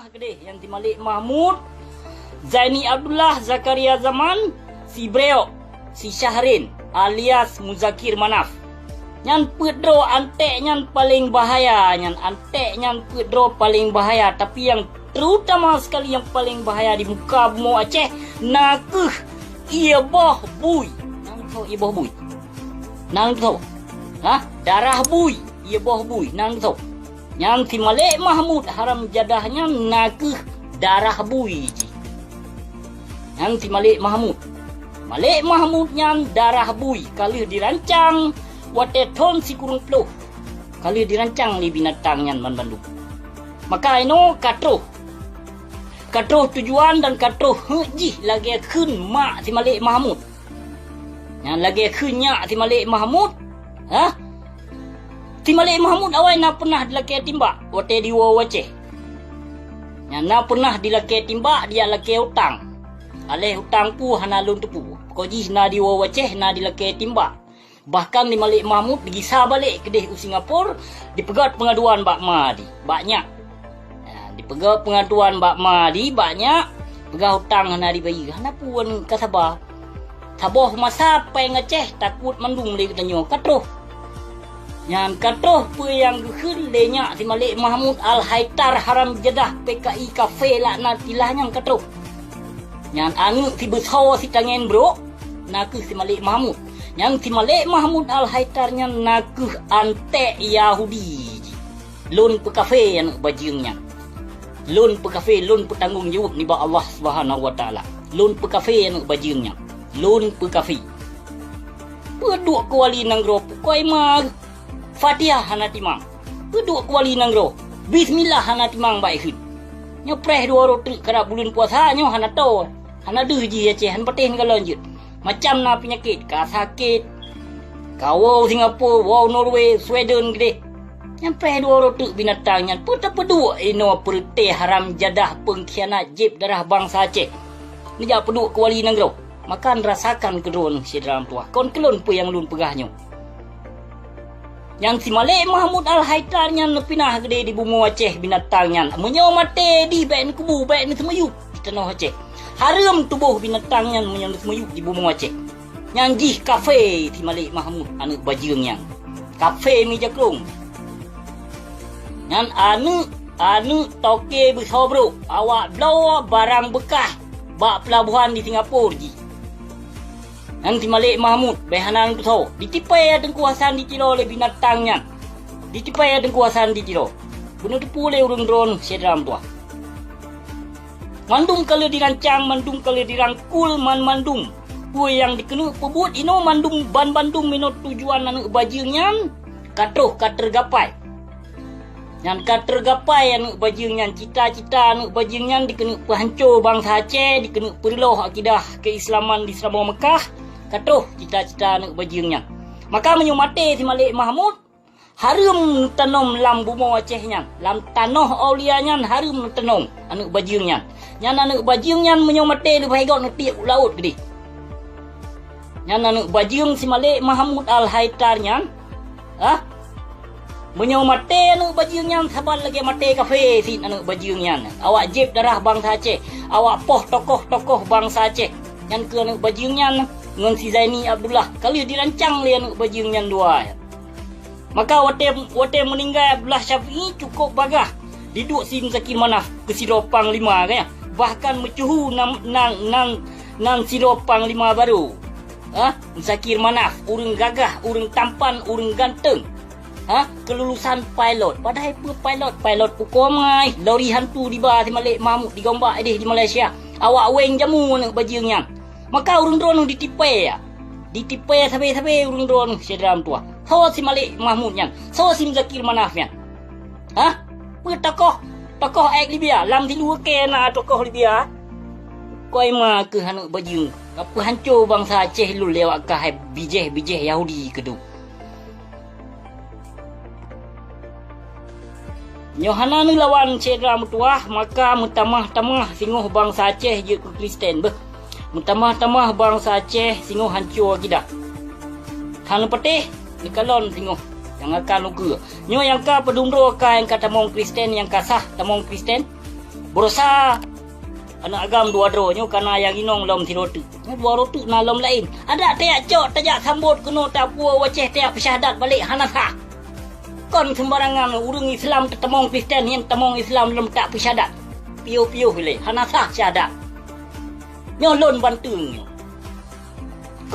gede yang ti Malik Mahmud, Zaini Abdullah, Zakaria Zaman, si Breo, si Syahrin alias Muzakir Manaf. Nyan pedro antek nyan paling bahaya, nyan antek nyan pedro paling bahaya, tapi yang terutama sekali yang paling bahaya di muka bumi Aceh nakeh ia boh bui. Nang tahu ia boh bui? Nang tahu? Darah bui, ia boh bui, nang tahu? Yang si Malik Mahmud haram jadahnya nakeh darah bui ji. Yang si Malik Mahmud nyan darah bui kali dirancang wateton si kurung peluh kali dirancang li binatang nyan man Bandung. Maka ino katruh tujuan dan katruh ji lagi kun mak si Malik Mahmud. Yang lagi kunnya si Malik Mahmud, si Malik Mahmud awal na pernah dilaki timbak wate diwa waceh. Yang na pernah dilaki timbak dia laki hutang. Aleh hutang pu hana lun tepu. Koji na diwa waceh na dilaki timbak. Bahkan di Malik Mahmud digisah balik ke Singapura, dipegat pengaduan Bak Madi banyak. Dipegat pengaduan Bak Madi banyak. Pegah hutang hana dibayar. Hana pun kasabah. Saboh masa pai ngeceh takut mandung le katanya katruh. Yang katruh pe yang geun lenya si Malik Mahmud Al-Haitar haram jedah PKI kafe laknat tilah yang katruh. Yang anu si besar si tangen bro nakeh si Malik Mahmud. Yang si Malik Mahmud Al-Haitar nya nakeh antek Yahudi. Lun pe kafe yang bajingnya. Lun pe kafe, lun pe tanggung jawab ni ba Allah Subhanahu wa taala. Lun pe kafe yang bajingnya. Lun pe kafe. Peduk kuali nang gro koi mag Fatihah hana timang. Peduk kuali nang gro. Bismillah hana timang baik hin. Nyopreh dua roti kena bulan puasa nyo hana to. Hana deuh ji Aceh han patih ka lanjut. Macam na penyakit, ka sakit. Kau Singapura, wow Norway, Sweden gede. Nyopreh dua roti binatang nyan puta peduk ino perte haram jadah pengkhianat jib darah bangsa Aceh. Ni ja peduk kuali nang gro. Makan rasakan kedron si dalam tua. Kon kelon pu yang lun pegahnya. Yang si Malik Mahmud Al-Haitar nya pinah gede di bumi Aceh binatangnya. Menyo mate di baik ni kubu, baik ni semayuk di tanah Aceh. Haram tubuh binatangnya menyo semayuk di bumi Aceh. Yang jih kafe si Malik Mahmud anu bajingnya. Kafe mi jaklung. Yang anu toke besar bro. Awak blow barang bekas bak pelabuhan di Singapura ji. Yang si Malik Mahmud behanan betul ditipai ada kuasaan di Cilo oleh binatangnya. Ditipai ada kuasaan di Cilo. Benar pule urang drone sedram tua. Mandung kalau dirancang, mandung kalau dirangkul mandung. Kue yang dikenu pebut ino mandung ban Bandung minot tujuan anu bajingnya katruh katergapai. Yang katergapai anu bajingnya cita-cita anu bajingnya dikenu hancur bangsa Aceh, dikenu periloh akidah keislaman di Selama Mekah. Katruh cita-cita anak bajingnya. Maka menyumate si Malik Mahmud harum tanam lam bumi Acehnya. Lam tanah aulianya harum tanam anak bajingnya. Yang anak bajingnya menyumate lebih baik nak tiap laut gede. Yang anak bajing si Malik Mahmud Al-Haitarnya menyumate anak bajingnya sabar lagi mate kafe si anak bajingnya. Awak jib darah bangsa Aceh. Awak poh tokoh-tokoh bangsa Aceh. Yang ke anak bajingnya dengan si Zaini Abdullah kali dirancang li anak bajingnya dua. Maka wate meninggal Abdullah Syafi'i cukup bagah diduk si Muzakir Manaf ke Siropang 5 kan. Bahkan mencuhu nan Siropang 5 baru. Muzakir Manaf urang gagah, urang tampan, urang ganteng. Kelulusan pilot. Padahal pilot pukomai lori hantu di bawah si Malik Mahmud digombak di Malaysia. Awak weng jamu anak bajingnya. Maka urang drone ditipai ya. Ditipai sampai urang drone sedram tua. So si Malik Mahmudnya. So si Muzakir Manafnya. Tokoh ek Libya. Lam dilu ke na tokoh Libya. Koi ma ke anak bajing. Apa hancur bangsa Aceh lu lewat ke bijeh Yahudi kedu. Nyohana ni lawan sedram tua. Maka mutamah singoh bangsa Aceh je ke Kristen beh. Mutamah bangsa Aceh singoh hancur kita. Kalau petih ni kalon singoh yang akan luka. Nyo yang ka pedumro ka yang kata mong Kristen yang kasah tamong Kristen. Berusaha anak agam dua dronyo karena yang inong lom tirotu. Dua rotu na lom lain. Ada tiak cok tajak sambut kuno tak puas waceh tiak pesyahadat balik hanasa. Kon sembarangan urung Islam ketemong Kristen yang temong Islam lem tak pesyahadat. Piu-piu balik hanasa syahadat. Nyolon bantu nyo.